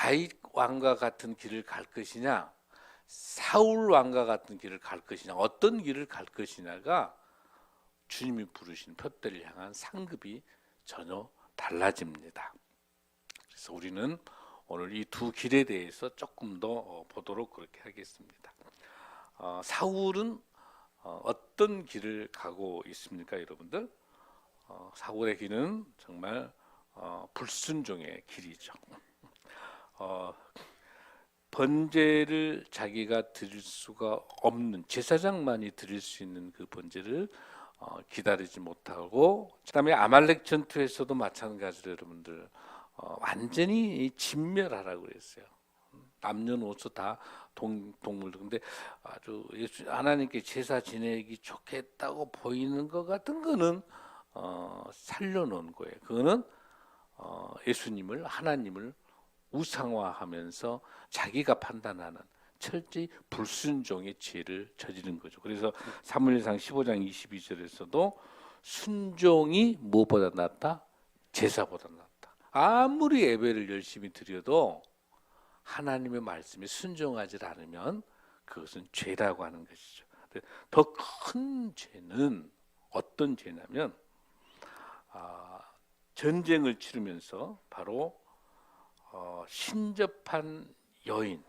다윗 왕과 같은 길을 갈 것이냐, 사울 왕과 같은 길을 갈 것이냐, 어떤 길을 갈 것이냐가 주님이 부르신 표대를 향한 상급이 전혀 달라집니다. 그래서 우리는 오늘 이 두 길에 대해서 조금 더 보도록 그렇게 하겠습니다. 사울은 어떤 길을 가고 있습니까, 여러분들? 사울의 길은 정말 불순종의 길이죠. 번제를 자기가 드릴 수가 없는, 제사장만이 드릴 수 있는 그 번제를 기다리지 못하고, 그다음에 아말렉 전투에서도 마찬가지로 여러분들 완전히 진멸하라고 그랬어요. 남녀노소 다 동물들. 근데 아주 하나님께 제사 지내기 좋겠다고 보이는 것 같은 거는 살려놓은 거예요. 그거는 예수님을, 하나님을 우상화하면서 자기가 판단하는 철저히 불순종의 죄를 저지른 거죠. 그래서 사무엘상 15장 22절에서도 순종이 무엇보다 낫다? 제사보다 낫다. 아무리 예배를 열심히 드려도 하나님의 말씀에 순종하지 않으면 그것은 죄라고 하는 것이죠. 더 큰 죄는 어떤 죄냐면 전쟁을 치르면서 바로 신접한 여인,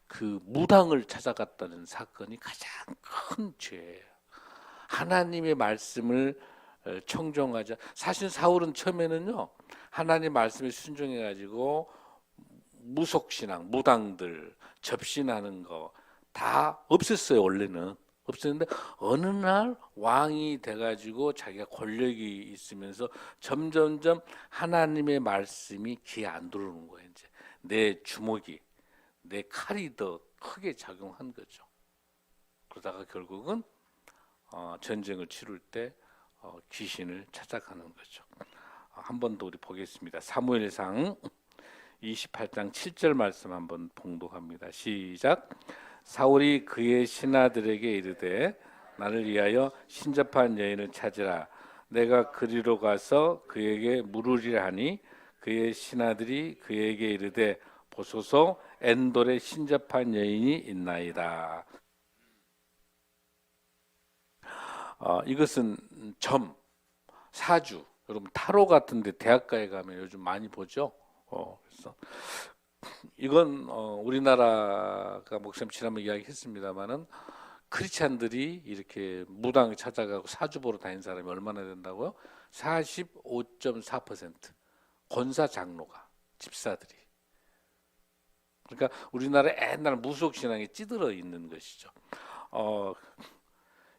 그 무당을 찾아갔다는 사건이 가장 큰 죄예요. 하나님의 말씀을 청종하자. 사실 사울은 처음에는요, 하나님 말씀에 순종해 가지고 무속신앙, 무당들 접신하는 거 다 없었어요. 원래는 없었는데 어느 날 왕이 돼가지고 자기가 권력이 있으면서 점점점 하나님의 말씀이 귀에 안 들어오는 거예요. 이제 내 주먹이, 내 칼이 더 크게 작용한 거죠. 그러다가 결국은 전쟁을 치룰 때 귀신을 찾아가는 거죠. 한 번 더 우리 보겠습니다. 사무엘상 28장 7절 말씀 한번 봉독합니다. 시작. 사울이 그의 신하들에게 이르되 나를 위하여 신접한 여인을 찾으라. 내가 그리로 가서 그에게 물으리라 하니 그의 신하들이 그에게 이르되 보소서 엔돌에 신접한 여인이 있나이다. 이것은 점, 사주, 여러분 타로 같은데 대학가에 가면 요즘 많이 보죠. 그래서 이건 우리나라가 목사님 지난번 이야기했습니다만은 크리스찬들이 이렇게 무당 찾아가고 사주 보러 다니는 사람이 얼마나 된다고요? 45.4% 권사 장로가, 집사들이. 그러니까 우리나라 옛날 무속 신앙에 찌들어 있는 것이죠.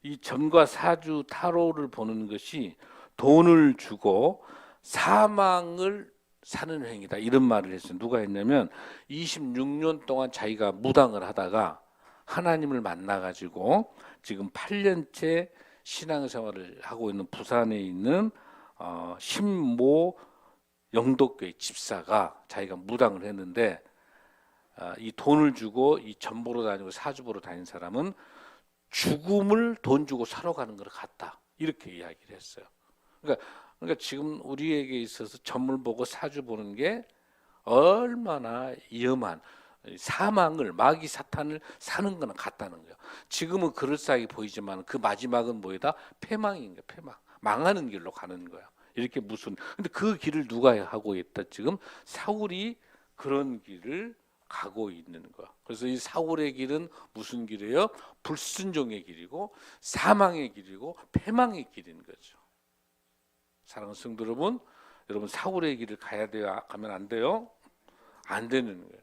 이 점과 사주 타로를 보는 것이 돈을 주고 사망을 사는 행위다, 이런 말을 했어요. 누가 했냐면 26년 동안 자기가 무당을 하다가 하나님을 만나가지고 지금 8년째 신앙생활을 하고 있는 부산에 있는 신모 영도교회 집사가 자기가 무당을 했는데 이 돈을 주고 이 점 보러 다니고 사주 보러 다니는 사람은 죽음을 돈 주고 사러 가는 것 같다, 이렇게 이야기를 했어요. 그러니까 지금 우리에게 있어서 점을 보고 사주 보는 게 얼마나 위험한, 사망을, 마귀 사탄을 사는 거나 같다는 거예요. 지금은 그럴싸하게 보이지만 그 마지막은 뭐이다? 패망인 거예요. 패망. 망하는 길로 가는 거야. 이렇게 근데 그 길을 누가 하고 있다? 지금 사울이 그런 길을 가고 있는 거야. 그래서 이 사울의 길은 무슨 길이에요? 불순종의 길이고 사망의 길이고 패망의 길인 거죠. 사랑하는 성도 여러분, 사울의 길을 가야 돼요? 가면 안 돼요? 안 되는 거예요.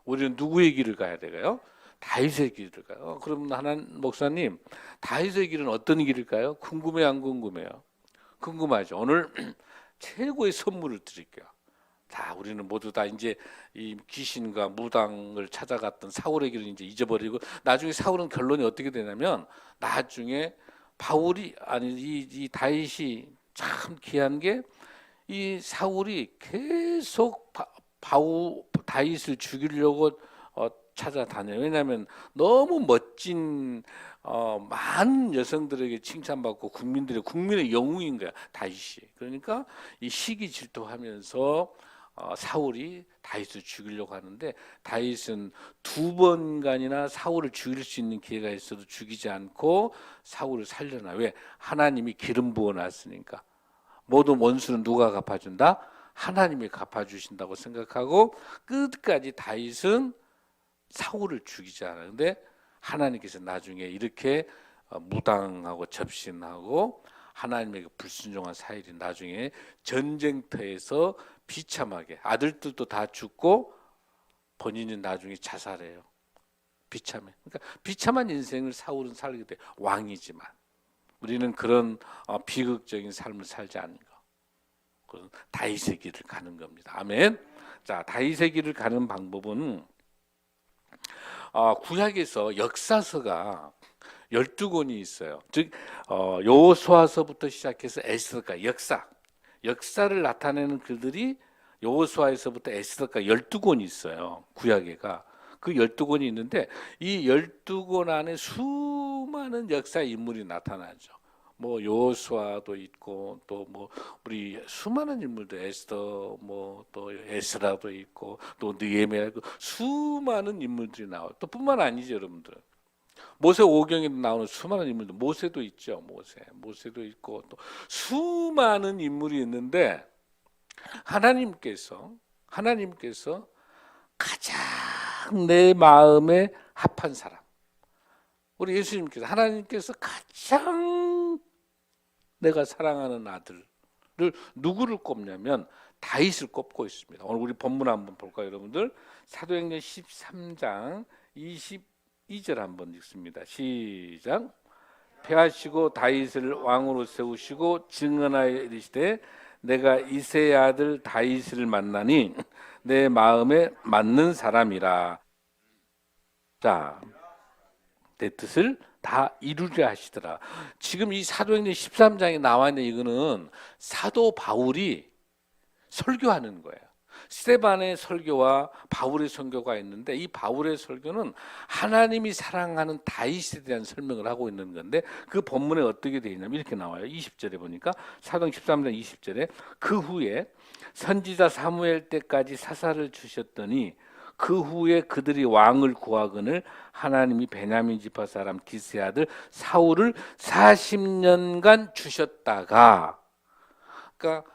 우리는 누구의 길을 가야 돼요? 다윗의 길을 가요. 그럼 하나님 목사님, 다윗의 길은 어떤 길일까요? 궁금해요, 안 궁금해요? 궁금하죠. 오늘 최고의 선물을 드릴게요. 다 우리는 모두 다 이제 이 귀신과 무당을 찾아갔던 사울의 길을 이제 잊어버리고, 나중에 사울은 결론이 어떻게 되냐면 나중에 이 다윗이 참 귀한 게, 이 사울이 계속 다윗을 죽이려고 찾아다녀요. 왜냐하면 너무 멋진 많은 여성들에게 칭찬받고 국민의 영웅인 거야, 다윗이. 그러니까 이 시기 질투하면서 사울이 다윗을 죽이려고 하는데 다윗은 2번간이나 사울을 죽일 수 있는 기회가 있어도 죽이지 않고 사울을 살려놔. 왜? 하나님이 기름 부어놨으니까. 모든 원수는 누가 갚아준다? 하나님이 갚아주신다고 생각하고 끝까지 다윗은 사울을 죽이지 않아요. 근데 하나님께서 나중에 이렇게 무당하고 접신하고 하나님에게 불순종한 사일이 나중에 전쟁터에서 비참하게 아들들도 다 죽고 본인은 나중에 자살해요. 비참해. 그러니까 비참한 인생을 사울은 살게 돼. 왕이지만 우리는 그런 비극적인 삶을 살지 않는 거. 그건 다윗의 길을 가는 겁니다. 아멘. 자, 다윗의 길을 가는 방법은 구약에서 역사서가 12권이 있어요. 즉 여호수아서부터 시작해서 에스더까지 역사를 나타내는 글들이 여호수아에서부터 에스더까지 12권이 있어요. 구약에가. 그 12권이 있는데 이 12권 안에 수많은 역사 인물이 나타나죠. 뭐 여호수아도 있고 또 뭐 우리 수많은 인물도 에스더 뭐 또 에스라도 있고 또 느헤미야 있고 수많은 인물들이 나와요. 또 뿐만 아니죠, 여러분들. 모세 오경에도 나오는 수많은 인물들, 모세도 있죠. 모세도 있고 또 수많은 인물이 있는데 하나님께서 가장 내 마음에 합한 사람, 우리 예수님께서 하나님께서 가장 내가 사랑하는 아들을 누구를 꼽냐면 다윗을 꼽고 있습니다. 오늘 우리 본문 한번 볼까요, 여러분들? 사도행전 13장 22절 한번 읽습니다. 시작. 패하시고 다윗을 왕으로 세우시고 증언하여 이르시되 내가 이새의 아들 다윗을 만나니 내 마음에 맞는 사람이라. 자, 내 뜻을 다 이루려 하시더라. 지금 이 사도행전 13장에 나와 있는 이거는 사도 바울이 설교하는 거예요. 스데반의 설교와 바울의 설교가 있는데 이 바울의 설교는 하나님이 사랑하는 다윗에 대한 설명을 하고 있는 건데 그 본문에 어떻게 되어 있냐면 이렇게 나와요. 20절에 보니까 사도행 13장 20절에 그 후에 선지자 사무엘 때까지 사사를 주셨더니 그 후에 그들이 왕을 구하거늘 하나님이 베냐민 지파 사람 기스의 아들 사울을 40년간 주셨다가, 그러니까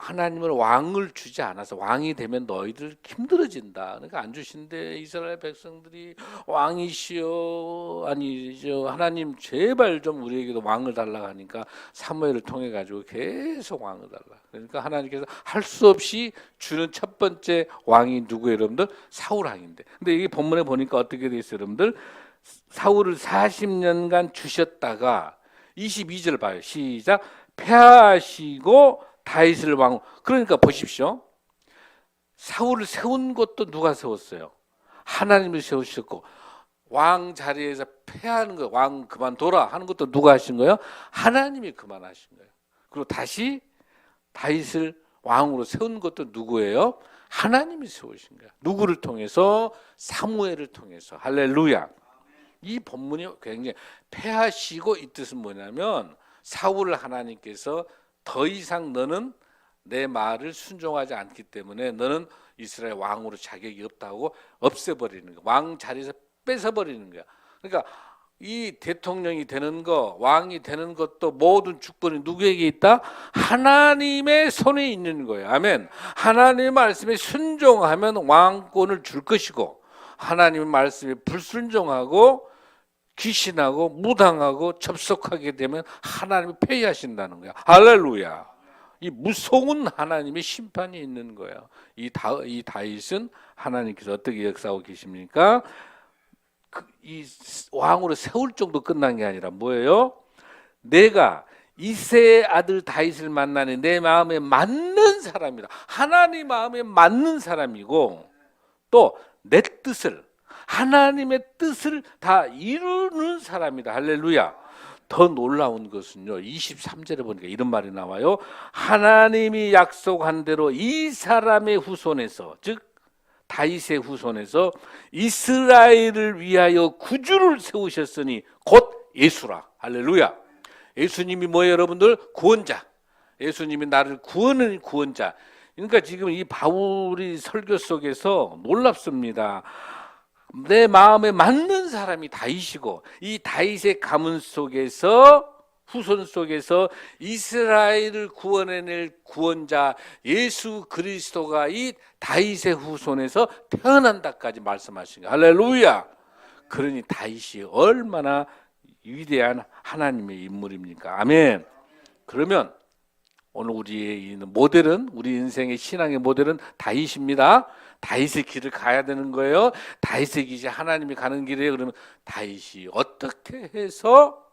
하나님은 왕을 주지 않아서 왕이 되면 너희들 힘들어진다. 그러니까 안 주신데 이스라엘 백성들이 왕이시여, 아니죠, 하나님 제발 좀 우리에게도 왕을 달라고 하니까 사무엘을 통해 가지고 계속 왕을 달라. 그러니까 하나님께서 할 수 없이 주는 첫 번째 왕이 누구예요, 여러분들? 사울 왕인데. 근데 이게 본문에 보니까 어떻게 돼 있어요, 여러분들? 사울을 40년간 주셨다가 22절 봐요. 시작. 패하시고 다윗을 왕. 그러니까 보십시오. 사울을 세운 것도 누가 세웠어요? 하나님이 세우셨고, 왕 자리에서 패하는 거, 왕 그만둬라 하는 것도 누가 하신 거예요? 하나님이 그만하신 거예요. 그리고 다시 다윗을 왕으로 세운 것도 누구예요? 하나님이 세우신 거예요. 누구를 통해서? 사무엘을 통해서. 할렐루야. 이 본문이 굉장히 패하시고, 이 뜻은 뭐냐면 사울을 하나님께서 더 이상 너는 내 말을 순종하지 않기 때문에 너는 이스라엘 왕으로 자격이 없다고 없애버리는 거야. 왕 자리에서 뺏어버리는 거야. 그러니까 이 대통령이 되는 거, 왕이 되는 것도 모든 주권이 누구에게 있다? 하나님의 손에 있는 거예요. 아멘. 하나님의 말씀에 순종하면 왕권을 줄 것이고, 하나님의 말씀에 불순종하고 귀신하고 무당하고 접속하게 되면 하나님이 폐위하신다는 거야. 할렐루야. 이 무서운 하나님의 심판이 있는 거예요. 이 다윗은 하나님께서 어떻게 역사하고 계십니까? 이 왕으로 세울 정도 끝난 게 아니라 뭐예요? 내가 이새의 아들 다윗을 만나니 내 마음에 맞는 사람이라. 하나님 마음에 맞는 사람이고, 또 내 뜻을, 하나님의 뜻을 다 이루는 사람이다. 할렐루야. 더 놀라운 것은요, 23절에 보니까 이런 말이 나와요. 하나님이 약속한 대로 이 사람의 후손에서, 즉 다윗의 후손에서 이스라엘을 위하여 구주를 세우셨으니 곧 예수라. 할렐루야. 예수님이 뭐예요, 여러분들? 구원자. 예수님이 나를 구원하는 구원자. 그러니까 지금 이 바울이 설교 속에서 놀랍습니다. 내 마음에 맞는 사람이 다윗이고, 이 다윗의 가문 속에서, 후손 속에서 이스라엘을 구원해낼 구원자 예수 그리스도가 이 다윗의 후손에서 태어난다까지 말씀하신 거예요. 할렐루야. 그러니 다윗이 얼마나 위대한 하나님의 인물입니까? 아멘. 그러면 오늘 우리의 모델은, 우리 인생의 신앙의 모델은 다윗입니다. 다윗의 길을 가야 되는 거예요. 다윗의 길이 하나님이 가는 길이에요. 그러면 다윗이 어떻게 해서,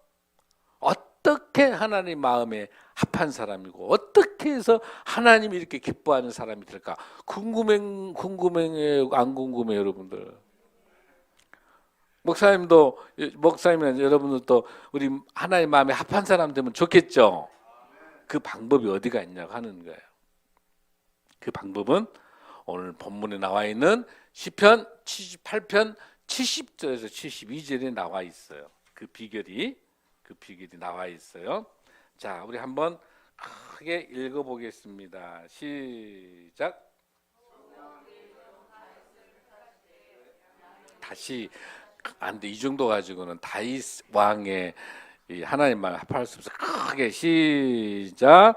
어떻게 하나님 마음에 합한 사람이고, 어떻게 해서 하나님이 이렇게 기뻐하는 사람이 될까? 궁금해요, 안 궁금해요, 여러분들? 목사님이나 여러분들도 우리 하나님 마음에 합한 사람 되면 좋겠죠? 그 방법이 어디가 있냐고 하는 거예요. 그 방법은 오늘 본문에 나와 있는 시편 78편 70절에서 72절에 나와 있어요. 그 비결이 나와 있어요. 자, 우리 한번 크게 읽어보겠습니다. 시작. 다시. 안 돼, 이 정도 가지고는 다윗 왕의 하나님 말 합할 수 없어. 크게 시작.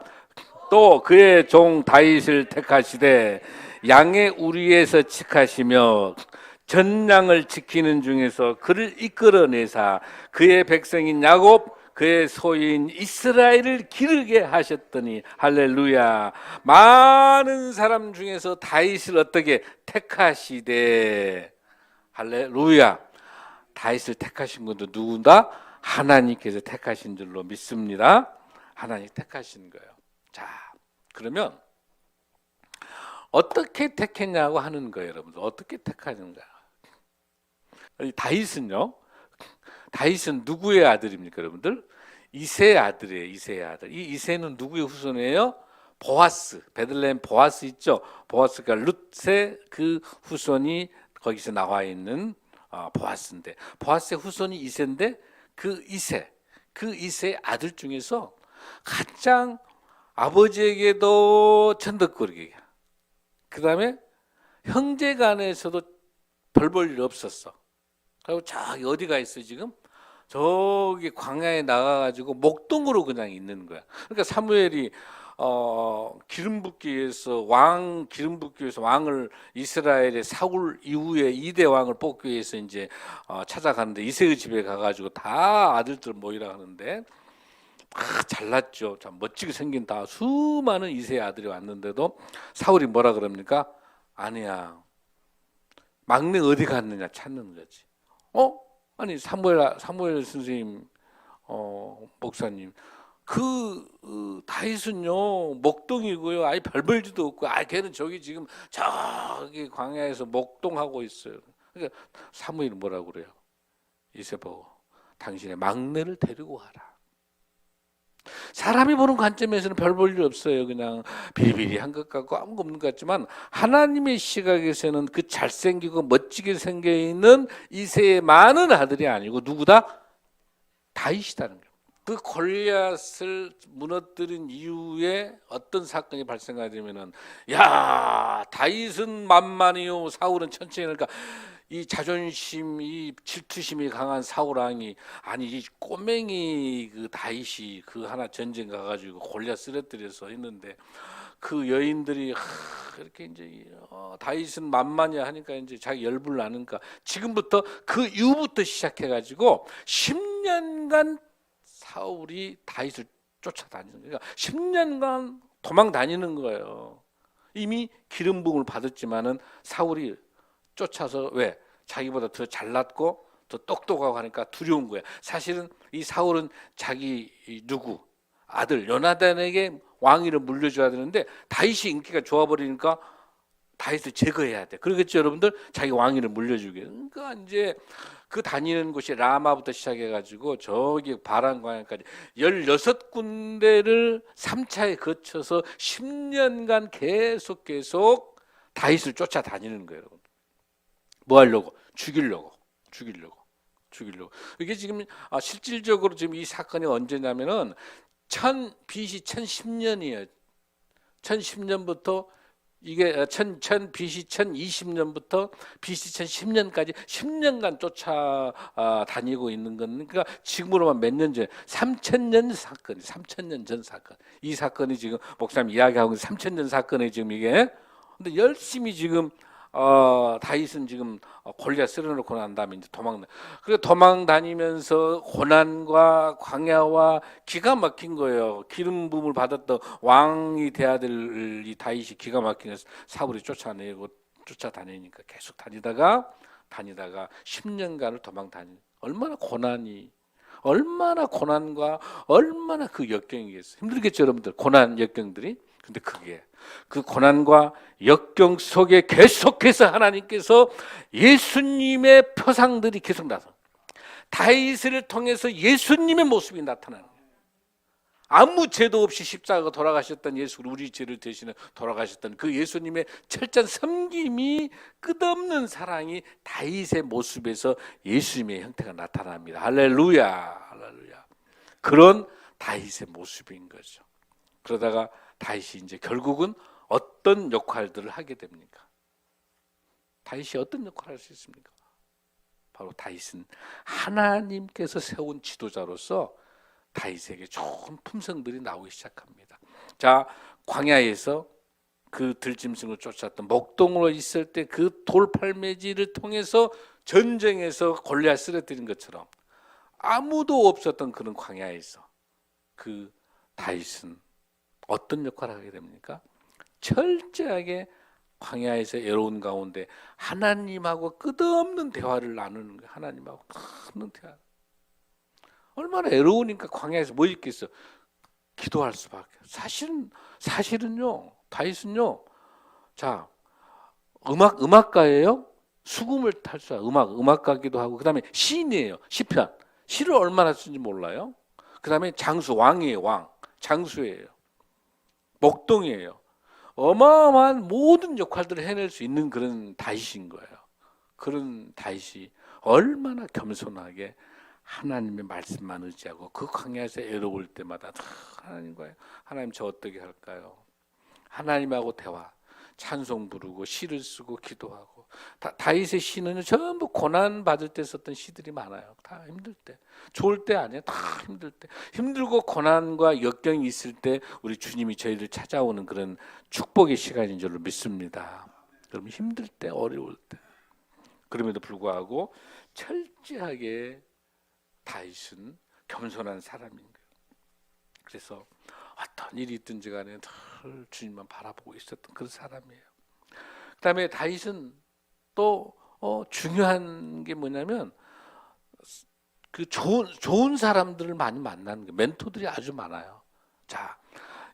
또 그의 종 다윗을 택하시되 양의 우리에서 칙하시며 전량을 지키는 중에서 그를 이끌어내사 그의 백성인 야곱 그의 소유인 이스라엘을 기르게 하셨더니 할렐루야. 많은 사람 중에서 다윗을 어떻게 택하시되 할렐루야. 다윗을 택하신 것도 누군가 하나님께서 택하신 줄로 믿습니다. 하나님 택하신 거예요. 자, 그러면 어떻게 택했냐고 하는 거예요, 여러분들. 어떻게 택하는가? 다윗은 누구의 아들입니까, 여러분들? 이새의 아들이에요. 이새의 아들. 이 이새는 누구의 후손이에요? 보아스. 베들레헴 보아스 있죠? 보아스가 룻의 그 후손이 거기서 나와 있는 보아스인데, 보아스의 후손이 이새인데, 그 이새의 아들 중에서 가장 아버지에게도 천덕거리게, 그 다음에 형제간에서도 별 볼 일 없었어. 그리고 저기 어디가 있어 지금? 저기 광야에 나가가지고 목동으로 그냥 있는 거야. 그러니까 사무엘이 기름 붓기 위해서 왕을 이스라엘의 사울 이후에 2대 왕을 뽑기 위해서 이제 찾아가는데 이새의 집에 가가지고 다 아들들 모이라 하는데 잘났죠. 참 멋지게 생긴 다 수많은 이새의 아들이 왔는데도 사울이 뭐라 그럽니까? 아니야. 막내 어디 갔느냐 찾는 거지. 아니 사무엘 선생님, 목사님. 다윗은요 목동이고요. 아예 별 볼일도 없고, 걔는 저기 지금 저기 광야에서 목동하고 있어요. 그러니까 사무엘이 뭐라고 그래요? 이새 보고 당신의 막내를 데리고 와라. 사람이 보는 관점에서는 별 볼 일 없어요. 그냥 비리비리한 것 같고 아무것도 없는 것 같지만 하나님의 시각에서는 그 잘생기고 멋지게 생겨 있는 이새의 많은 아들이 아니고 누구다? 다윗이라는 거예요. 그 골리앗을 무너뜨린 이후에 어떤 사건이 발생하냐면은, 야, 다윗은 만만이요 사울은 천천히. 그러니까 이 자존심, 이 질투심이 강한 사울 왕이, 아니 이 꼬맹이 그 다윗이 그 하나 전쟁 가가지고 골리앗 쓰러뜨려서 했는데, 그 여인들이 이렇게 이제 다윗은 만만이야 하니까 이제 자기 열불 나니까 지금부터 그 이후부터 시작해가지고 10년간 사울이 다윗을 쫓아다니는 거예요. 그러니까 10년간 도망 다니는 거예요. 이미 기름 부음을 받았지만은 사울이 쫓아서, 왜? 자기보다 더 잘났고 더 똑똑하고 하니까 두려운 거야. 사실은 이 사울은 자기 아들 요나단에게 왕위를 물려줘야 되는데 다윗이 인기가 좋아버리니까 다윗을 제거해야 돼. 그러겠죠, 여러분들? 자기 왕위를 물려주게. 그러니까 이제 그 다니는 곳이 라마부터 시작해가지고 저기 바란 광야까지 16군데를 3차에 거쳐서 10년간 계속 다윗을 쫓아다니는 거예요, 여러분. 뭐 하려고? 죽이려고. 이게 지금 실질적으로 지금 이 사건이 언제냐면은 BC 1010년이에요. 1010년부터 이게 BC 1020년부터 BC 1010년까지 10년간 쫓아다니고 있는 건, 그러니까 지금으로만 몇 년 전, 3000년 사건이, 3000년 전 사건. 이 사건이 지금 목사님 이야기하고 있는 3000년 사건이 지금 이게. 근데 열심히 지금 다윗은 지금 골리앗 쓸어놓고 난 다음에 이제 그리고 도망 다니면서 고난과 광야와 기가 막힌 거예요. 기름 부음을 받았던 왕이 돼야 될 이 다윗이 기가 막힌 사울이 쫓아다니니까 계속 다니다가 10년간을 도망 얼마나 고난과 얼마나 그 역경이겠어요. 힘들겠죠, 여러분들. 고난 역경들이. 근데 그 고난과 역경 속에 계속해서 하나님께서 예수님의 표상들이 계속 나서 다윗을 통해서 예수님의 모습이 나타나는 거예요. 아무 죄도 없이 십자가 돌아가셨던 예수, 우리 죄를 대신해 돌아가셨던 그 예수님의 철저한 섬김이, 끝없는 사랑이 다윗의 모습에서 예수님의 형태가 나타납니다. 할렐루야. 그런 다윗의 모습인 거죠. 그러다가 다윗이 이제 결국은 어떤 역할들을 하게 됩니까? 다윗이 어떤 역할을 할 수 있습니까? 바로 다윗은 하나님께서 세운 지도자로서 다윗에게 좋은 품성들이 나오기 시작합니다. 자, 광야에서 그 들짐승을 쫓았던 목동으로 있을 때 그 돌팔매질을 통해서 전쟁에서 골리앗 쓰러뜨린 것처럼 아무도 없었던 그런 광야에서 그 다윗은 어떤 역할을 하게 됩니까? 철저하게 광야에서 애로운 가운데 하나님하고 끝없는 대화를 나누는 거예요. 하나님하고 끝없는 대화. 얼마나 애로우니까 광야에서 뭐 있겠어? 기도할 수밖에. 사실은요, 다윗은요, 자, 음악가예요. 수금을 탈 줄 알아요. 음악가기도 하고, 그 다음에 시인이에요. 시편. 시를 얼마나 쓰는지 몰라요. 그 다음에 왕이에요. 장수예요. 목동이에요. 어마어마한 모든 역할들을 해낼 수 있는 그런 다윗인 거예요. 그런 다윗이 얼마나 겸손하게 하나님의 말씀만 의지하고 그 광야에서 애로울 때마다 하나님 저 어떻게 할까요? 하나님하고 대화, 찬송 부르고 시를 쓰고 기도하고. 다윗의 시는 전부 고난 받을 때 썼던 시들이 많아요. 다 힘들 때, 좋을 때 아니에요. 다 힘들 때, 힘들고 고난과 역경이 있을 때 우리 주님이 저희를 찾아오는 그런 축복의 시간인 줄 믿습니다. 그러면 힘들 때, 어려울 때, 그럼에도 불구하고 철저하게 다윗은 겸손한 사람인 거예요. 그래서 어떤 일이 있든지 간에 늘 주님만 바라보고 있었던 그런 사람이에요. 그 다음에 다윗은 또 중요한 게 뭐냐면 그 좋은 사람들을 많이 만나는 거예요. 멘토들이 아주 많아요. 자,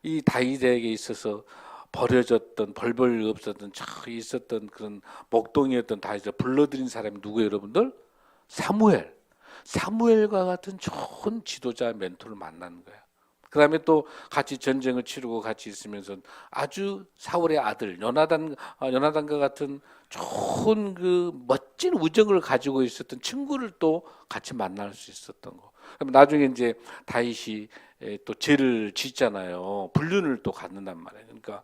이 다윗에게 있어서 버려졌던, 벌벌 없었던, 있었던 그런 목동이었던 다윗을 불러들인 사람이 누구예요, 여러분들? 사무엘과 같은 좋은 지도자 멘토를 만나는 거예요. 그 다음에 또 같이 전쟁을 치르고 같이 있으면서 아주 사울의 아들 요나단과 같은 좋은 그 멋진 우정을 가지고 있었던 친구를 또 같이 만날 수 있었던 거. 그럼 나중에 이제 다윗이 또 죄를 짓잖아요. 불륜을 또 갖는단 말이에요. 그러니까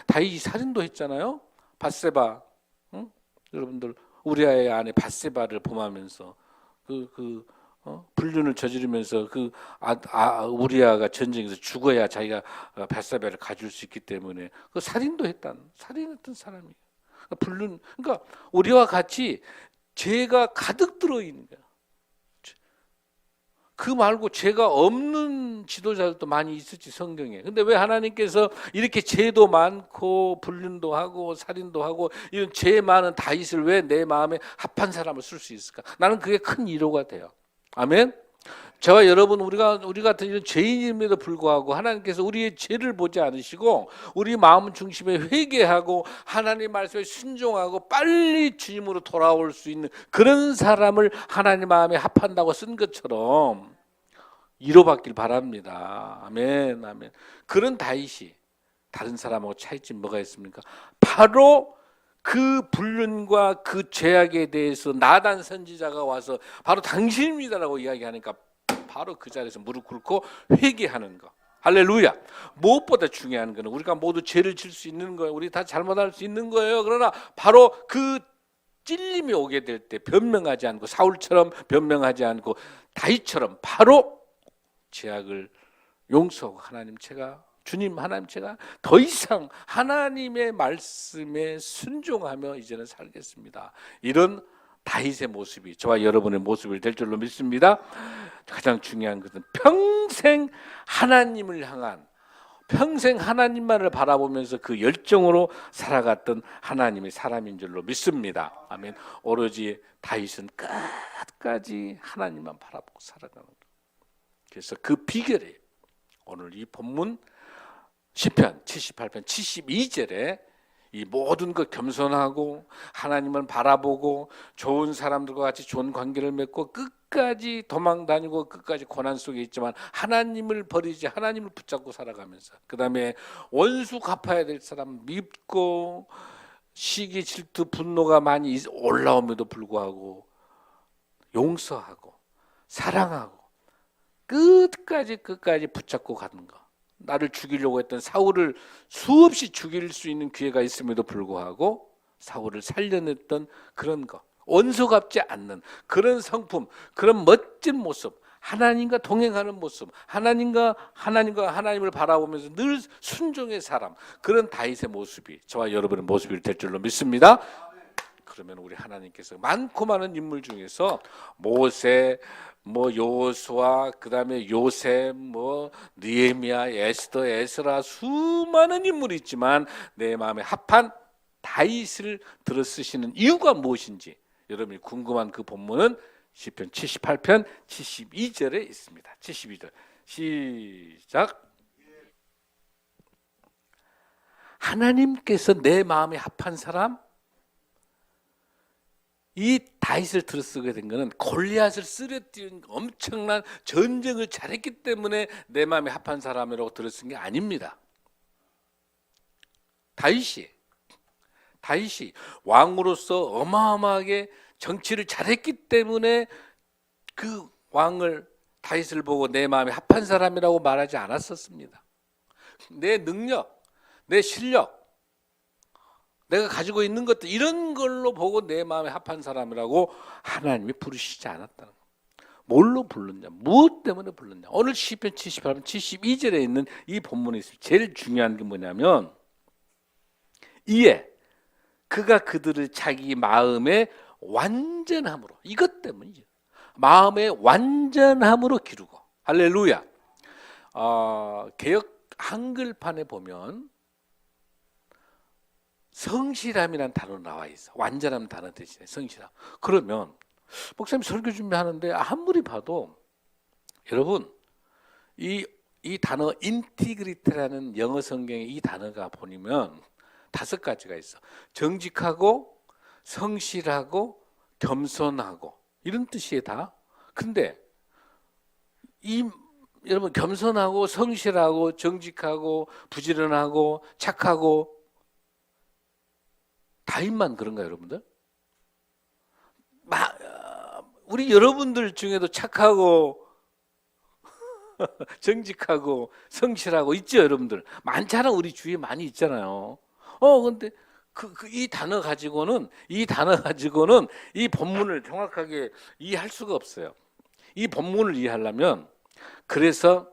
다윗이 살인도 했잖아요. 밧세바, 응? 여러분들 우리아의 아내 밧세바를 범하면서 불륜을 저지르면서 우리아가 전쟁에서 죽어야 자기가 밧세바를 가질 수 있기 때문에 그 살인했던 사람이에요. 그러니까 우리와 같이 죄가 가득 들어 있는 거야. 그 말고 죄가 없는 지도자들도 많이 있었지, 성경에. 근데 왜 하나님께서 이렇게 죄도 많고 불륜도 하고 살인도 하고 이런 죄 많은 다윗을 왜 내 마음에 합한 사람을 쓸 수 있을까? 나는 그게 큰 위로가 돼요. 아멘. 저와 여러분, 우리 같은 이런 죄인임에도 불구하고 하나님께서 우리의 죄를 보지 않으시고 우리 마음 중심에 회개하고 하나님 말씀에 순종하고 빨리 주님으로 돌아올 수 있는 그런 사람을 하나님 마음에 합한다고 쓴 것처럼 위로받길 바랍니다. 아멘, 아멘. 그런 다윗이 다른 사람하고 차이점이 뭐가 있습니까? 바로 그 불륜과 그 죄악에 대해서 나단 선지자가 와서 바로 당신입니다라고 이야기하니까 바로 그 자리에서 무릎 꿇고 회개하는 거. 할렐루야. 무엇보다 중요한 거는 우리가 모두 죄를 질 수 있는 거예요. 우리 다 잘못할 수 있는 거예요. 그러나 바로 그 찔림이 오게 될 때 변명하지 않고, 사울처럼 변명하지 않고 다윗처럼 바로 죄악을 용서하고, 주님 하나님 제가 더 이상 하나님의 말씀에 순종하며 이제는 살겠습니다. 이런 다윗의 모습이 저와 여러분의 모습이 될 줄로 믿습니다. 가장 중요한 것은 평생 하나님만을 바라보면서 그 열정으로 살아갔던 하나님의 사람인 줄로 믿습니다. 아멘. 오로지 다윗은 끝까지 하나님만 바라보고 살아가는 거예요. 그래서 그 비결이 오늘 이 본문 시편 78편 72절에 이 모든 것 겸손하고 하나님을 바라보고 좋은 사람들과 같이 좋은 관계를 맺고 끝까지 도망 다니고 끝까지 고난 속에 있지만 하나님을 버리지, 하나님을 붙잡고 살아가면서, 그 다음에 원수 갚아야 될 사람 밉고 시기 질투 분노가 많이 올라옴에도 불구하고 용서하고 사랑하고 끝까지 붙잡고 가는 거. 나를 죽이려고 했던 사울을 수없이 죽일 수 있는 기회가 있음에도 불구하고 사울을 살려냈던 그런 거, 원수 갚지 않는 그런 성품, 그런 멋진 모습, 하나님과 동행하는 모습, 하나님을 바라보면서 늘 순종의 사람, 그런 다윗의 모습이 저와 여러분의 모습이 될 줄로 믿습니다. 그러면 우리 하나님께서 많고 많은 인물 중에서 모세, 여호수아, 그다음에 요셉, 느헤미야, 에스더, 에스라, 수많은 인물이 있지만 내 마음에 합한 다윗을 들어 쓰시는 이유가 무엇인지 여러분이 궁금한 그 본문은 시편 78편 72절에 있습니다. 72절 시작. 하나님께서 내 마음에 합한 사람, 이 다윗을 들어 쓰게 된 것은 골리앗을 쓰러뜨린 엄청난 전쟁을 잘했기 때문에 내 마음에 합한 사람이라고 들어 쓴 게 아닙니다. 다윗이 왕으로서 어마어마하게 정치를 잘했기 때문에 그 왕을, 다윗을 보고 내 마음에 합한 사람이라고 말하지 않았었습니다. 내 능력, 내 실력, 내가 가지고 있는 것들, 이런 걸로 보고 내 마음에 합한 사람이라고 하나님이 부르시지 않았다는 거예요. 뭘로 불렀냐, 무엇 때문에 불렀냐. 오늘 시편 78편 72절에 있는 이 본문에 제일 중요한 게 뭐냐면, 이에 그가 그들을 자기 마음의 완전함으로, 이것 때문이죠. 마음의 완전함으로 기르고. 할렐루야. 개역 한글판에 보면 성실함이라는 단어 나와 있어. 완전함 단어 대신에 성실함. 그러면 목사님 설교 준비하는데 아무리 봐도, 여러분 이 단어 인티그리티라는 영어 성경에 이 단어가 보면 5가지가 있어. 정직하고 성실하고 겸손하고 이런 뜻이에요 다. 근데 여러분 겸손하고 성실하고 정직하고 부지런하고 착하고 다윗만 그런가요, 여러분들? 우리 여러분들 중에도 착하고 정직하고 성실하고 있죠, 여러분들. 많잖아, 우리 주위에 많이 있잖아요. 근데 이 단어 가지고는 이 본문을 정확하게 이해할 수가 없어요. 이 본문을 이해하려면, 그래서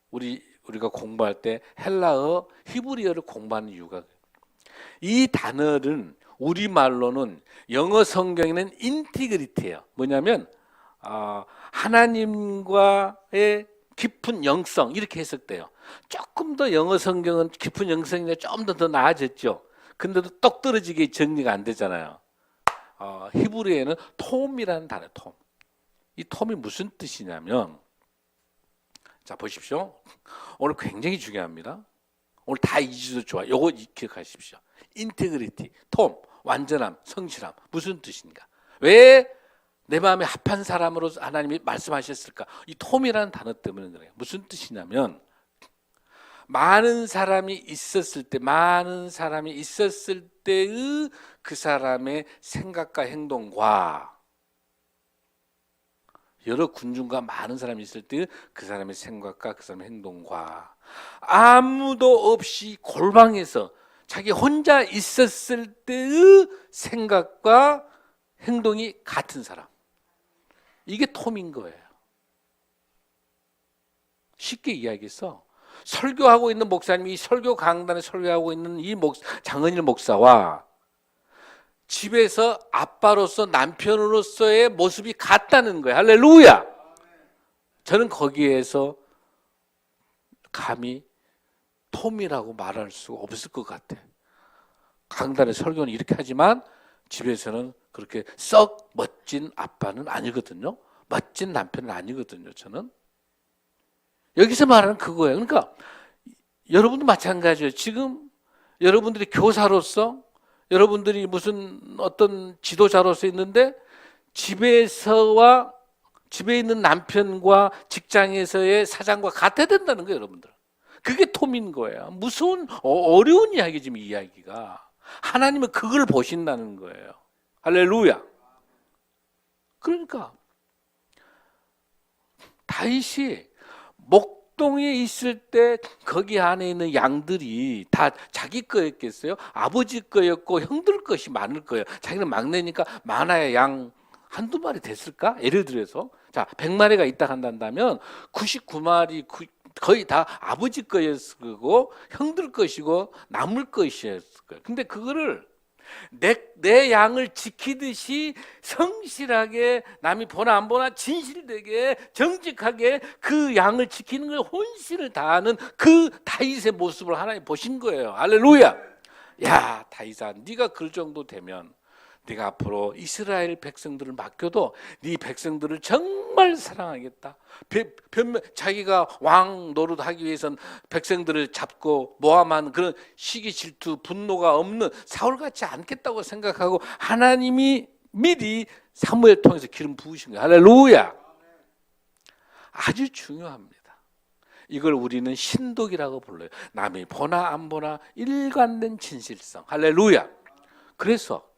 우리가 공부할 때 헬라어, 히브리어를 공부하는 이유가, 이 단어는 우리말로는 영어 성경에는 인티그리티예요. 뭐냐면 하나님과의 깊은 영성, 이렇게 해석돼요. 조금 더 영어 성경은 깊은 영성이 좀 더 나아졌죠. 근데도 똑 떨어지게 정리가 안 되잖아요. 히브리어에는 톰이라는 단어, 톰. 이 톰이 무슨 뜻이냐면, 자 보십시오. 오늘 굉장히 중요합니다. 오늘 다 잊어도 좋아. 요거 기억하십시오. 인테그리티, 톰, 완전함, 성실함. 무슨 뜻인가? 왜 내 마음에 합한 사람으로 하나님이 말씀하셨을까? 이 톰이라는 단어 때문에 그래요. 무슨 뜻이냐면, 많은 사람이 있었을 때의 그 사람의 생각과 행동과 여러 군중과 많은 사람이 있을 때 그 사람의 생각과 그 사람의 행동과 아무도 없이 골방에서 자기 혼자 있었을 때의 생각과 행동이 같은 사람. 이게 톰인 거예요. 쉽게 이야기해서 설교하고 있는 목사님이 설교 강단에 설교하고 있는 이 장은일 목사와 집에서 아빠로서 남편으로서의 모습이 같다는 거예요. 할렐루야. 저는 거기에서 감히 톰이라고 말할 수 없을 것 같아요. 강단의 설교는 이렇게 하지만 집에서는 그렇게 썩 멋진 아빠는 아니거든요. 멋진 남편은 아니거든요. 저는 여기서 말하는 그거예요. 그러니까 여러분도 마찬가지예요. 지금 여러분들이 교사로서, 여러분들이 무슨 어떤 지도자로서 있는데 집에서와 집에 있는 남편과 직장에서의 사장과 같아야 된다는 거예요, 여러분들. 그게 톰인 거예요. 무서운 어려운 이야기 지금 이야기가. 하나님은 그걸 보신다는 거예요. 할렐루야. 그러니까 다윗이 목동에 있을 때 거기 안에 있는 양들이 다 자기 거였겠어요? 아버지 거였고 형들 것이 많을 거예요. 자기는 막내니까 많아야 양 한두 마리 됐을까? 예를 들어서 자 100마리가 있다 한다면 99마리 거의 다 아버지 거였을 거고 형들 것이고 남을 것이었을 거예요. 근데 그거를 내 양을 지키듯이 성실하게 남이 보나 안 보나 진실되게 정직하게 그 양을 지키는 거에 혼신을 다하는 그 다윗의 모습을 하나님 보신 거예요. 할렐루야. 야 다윗아, 네가 그 정도 되면 네가 앞으로 이스라엘 백성들을 맡겨도 네 백성들을 정말 사랑하겠다. 자기가 왕 노릇하기 위해선 백성들을 잡고 모함한 그런 시기 질투 분노가 없는 사울 같지 않겠다고 생각하고 하나님이 미리 사무엘 통해서 기름 부으신 거예요. 할렐루야. 아주 중요합니다. 이걸 우리는 신독이라고 불러요. 남이 보나 안 보나 일관된 진실성. 할렐루야. 그래서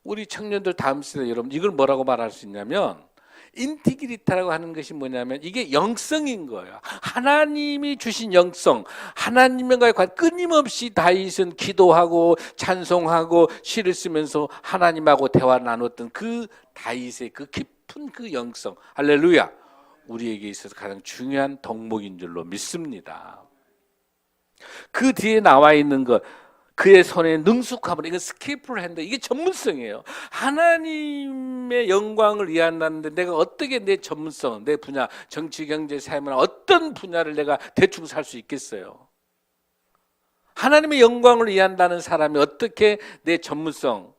우리 청년들 다음 세대 여러분 이걸 뭐라고 말할 수 있냐면 인티그리타라고 하는 것이 뭐냐면 이게 영성인 거예요. 하나님이 주신 영성, 하나님과의 관계. 끊임없이 다윗은 기도하고 찬송하고 시를 쓰면서 하나님하고 대화 나눴던 그 다윗의 그 깊은 그 영성. 할렐루야. 우리에게 있어서 가장 중요한 덕목인 줄로 믿습니다. 그 뒤에 나와 있는 것, 그의 손에 능숙함을, 이건 스케이프를 한다. 이게 전문성이에요. 하나님의 영광을 이해한다는데 내가 어떻게 내 전문성, 내 분야, 정치, 경제, 사회문화 어떤 분야를 내가 대충 살 수 있겠어요? 하나님의 영광을 이해한다는 사람이 어떻게 내 전문성을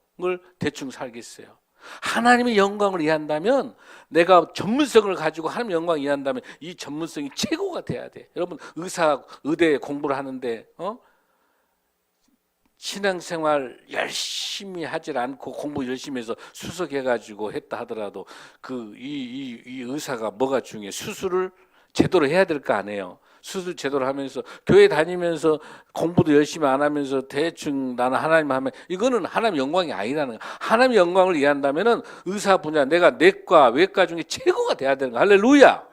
대충 살겠어요? 하나님의 영광을 이해한다면 내가 전문성을 가지고 하나님의 영광을 이해한다면 이 전문성이 최고가 돼야 돼. 여러분 의대 공부를 하는데 신앙생활 열심히 하질 않고 공부 열심히 해서 수석해가지고 했다 하더라도 이 의사가 뭐가 중요해? 수술을 제대로 해야 될 거 아니에요. 수술 제대로 하면서 교회 다니면서 공부도 열심히 안 하면서 대충 나는 하나님 하면 이거는 하나님 영광이 아니라는 거야. 하나님 영광을 이해한다면은 의사 분야 내가 내과 외과 중에 최고가 돼야 되는 거야. 할렐루야.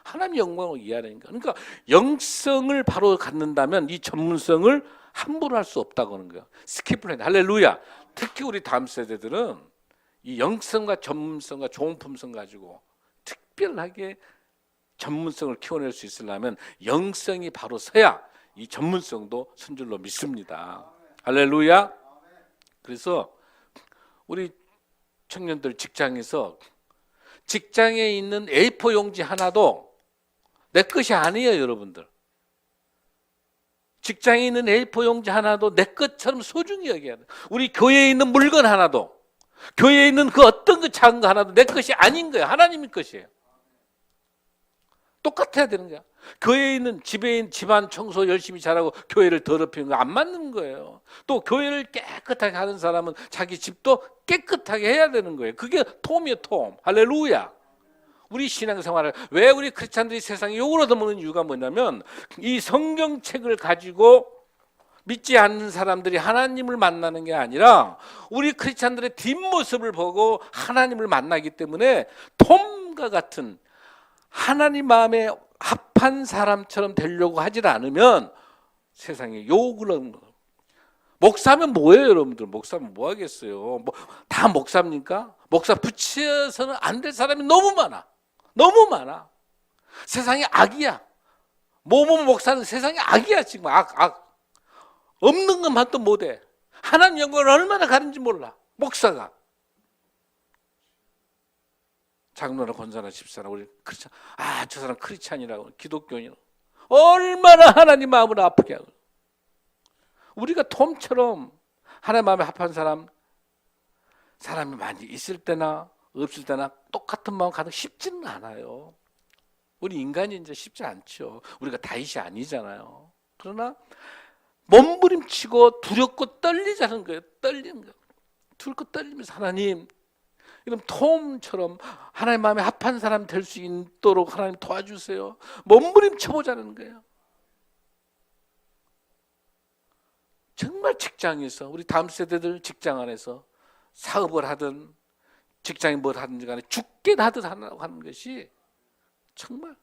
하나님 영광을 이해하는 거야. 그러니까 영성을 바로 갖는다면 이 전문성을 함부로 할 수 없다고 하는 거예요. 스킵을 해. 할렐루야. 특히 우리 다음 세대들은 이 영성과 전문성과 좋은 품성 가지고 특별하게 전문성을 키워낼 수 있으려면 영성이 바로 서야 이 전문성도 선 줄로 믿습니다. 할렐루야. 그래서 우리 청년들 직장에 있는 A4 용지 하나도 내 것이 아니에요, 여러분들. 직장에 있는 A4 용지 하나도 내 것처럼 소중히 여겨야 돼. 우리 교회에 있는 물건 하나도, 교회에 있는 그 어떤 그 작은 거 하나도 내 것이 아닌 거예요. 하나님의 것이에요. 똑같아야 되는 거야. 교회에 있는 집안 청소 열심히 잘하고 교회를 더럽히는 거 안 맞는 거예요. 또 교회를 깨끗하게 하는 사람은 자기 집도 깨끗하게 해야 되는 거예요. 그게 톰이에요, 톰. 할렐루야. 우리 신앙생활을 왜 우리 크리스찬들이 세상에 욕을 얻어먹는 이유가 뭐냐면 이 성경책을 가지고 믿지 않는 사람들이 하나님을 만나는 게 아니라 우리 크리스찬들의 뒷모습을 보고 하나님을 만나기 때문에 톰과 같은 하나님 마음에 합한 사람처럼 되려고 하질 않으면 세상에 욕을 하는 거예요. 목사면 뭐예요, 여러분들? 목사면 뭐 하겠어요? 다 목사입니까? 목사 붙여서는 안 될 사람이 너무 많아. 너무 많아. 세상에 악이야. 뭐뭐 목사는 세상에 악이야. 지금 악. 없는 것만 또 못해. 하나님 영광을 얼마나 가는지 몰라. 목사가. 장로나 권사나 집사나 우리 크리스찬, 저 사람 크리스찬이라고, 기독교인이라고 얼마나 하나님 마음을 아프게 하고. 우리가 톰처럼 하나님 마음에 합한 사람이 많이 있을 때나 없을 때나 똑같은 마음 가득 쉽지는 않아요. 우리 인간이 이제 쉽지 않죠. 우리가 다윗이 아니잖아요. 그러나 몸부림치고 두렵고 떨리자는 거예요. 떨리는 거예요. 두렵고 떨리면서 하나님, 이런 톰처럼 하나님 마음에 합한 사람 될 수 있도록 하나님 도와주세요. 몸부림쳐보자는 거예요. 정말 직장에서, 우리 다음 세대들 직장 안에서 사업을 하든 직장이 뭘 하든지 간에 죽게 하듯 하는 것이 정말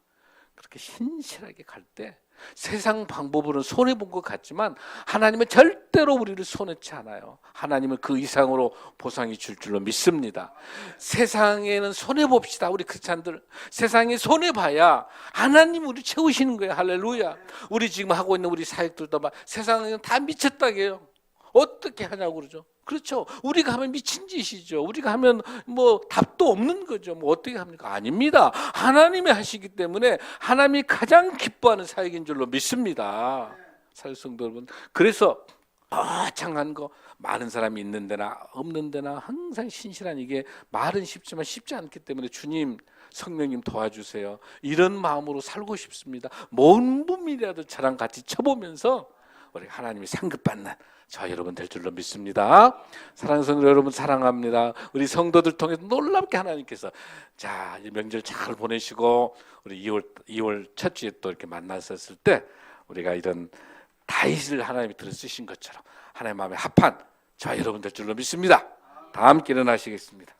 그렇게 신실하게 갈 때 세상 방법으로는 손해본 것 같지만 하나님은 절대로 우리를 손해치 않아요. 하나님은 그 이상으로 보상이 줄 줄로 믿습니다. 세상에는 손해봅시다. 우리 크리스찬들 세상에 손해봐야 하나님 우리 채우시는 거예요. 할렐루야. 우리 지금 하고 있는 우리 사역들도 막 세상에는 다 미쳤다게요. 어떻게 하냐고 그러죠. 그렇죠. 우리가 하면 미친 짓이죠. 우리가 하면 뭐 답도 없는 거죠. 뭐 어떻게 합니까? 아닙니다. 하나님이 하시기 때문에 하나님이 가장 기뻐하는 사역인 줄로 믿습니다. 사역성도 여러분. 그래서 창한 거 많은 사람이 있는 데나 없는 데나 항상 신실한, 이게 말은 쉽지만 쉽지 않기 때문에 주님, 성령님 도와주세요. 이런 마음으로 살고 싶습니다. 먼 분이라도 저랑 같이 쳐보면서 우리 하나님이 상급받는 저 여러분 될 줄로 믿습니다. 사랑하는 성도 여러분, 사랑합니다. 우리 성도들 통해서 놀랍게 하나님께서 자, 명절 잘 보내시고 우리 2월 첫 주에 또 이렇게 만났었을 때 우리가 이런 다윗을 하나님이 들어 쓰신 것처럼 하나님 마음에 합한 저 여러분 될 줄로 믿습니다. 다 함께 일어나시겠습니다.